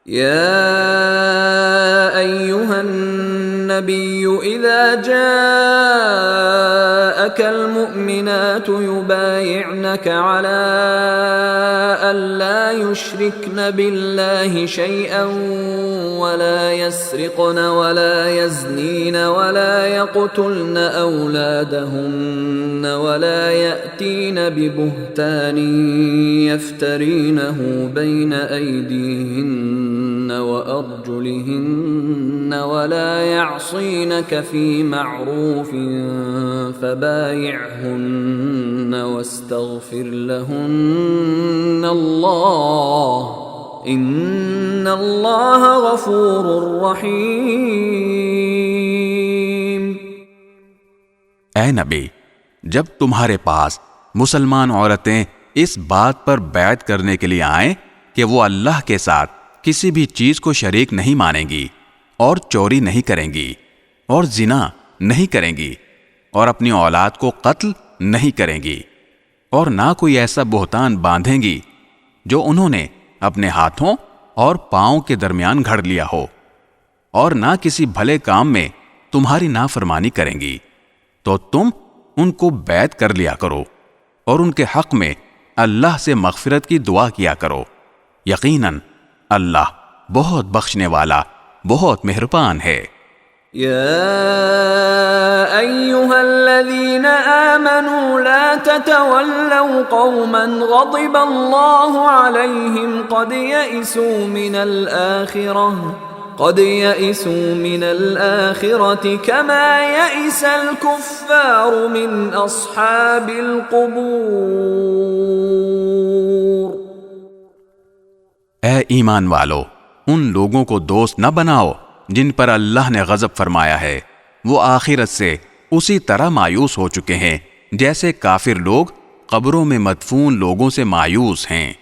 يا أيها النبي إذا جاءك المؤمنات يبايعنك على ألا يشركن بالله شيئا ولا يسرقن ولا يزنين ولا يقتلن أولادهن ولا يأتين ببهتان يفترينه بين أيديهن وأرجلهن ولا يعصينك في معروف فبايعهن واستغفر لهن الله إن الله غفور رحیم۔ اے نبی، جب تمہارے پاس مسلمان عورتیں اس بات پر بیعت کرنے کے لیے آئیں کہ وہ اللہ کے ساتھ کسی بھی چیز کو شریک نہیں مانیں گی اور چوری نہیں کریں گی اور زنا نہیں کریں گی اور اپنی اولاد کو قتل نہیں کریں گی اور نہ کوئی ایسا بہتان باندھیں گی جو انہوں نے اپنے ہاتھوں اور پاؤں کے درمیان گھڑ لیا ہو، اور نہ کسی بھلے کام میں تمہاری نافرمانی کریں گی، تو تم ان کو بیعت کر لیا کرو اور ان کے حق میں اللہ سے مغفرت کی دعا کیا کرو، یقیناً اللہ بہت بخشنے والا بہت مہربان ہے۔ يا أيها الذين آمنوا لا تتولوا قوما غضب الله عليهم قد يئسوا من الآخرة كما يئس الكفار من أصحاب القبور۔ اے ایمان والو، ان لوگوں کو دوست نہ بناؤ جن پر اللہ نے غضب فرمایا ہے، وہ آخرت سے اسی طرح مایوس ہو چکے ہیں جیسے کافر لوگ قبروں میں مدفون لوگوں سے مایوس ہیں۔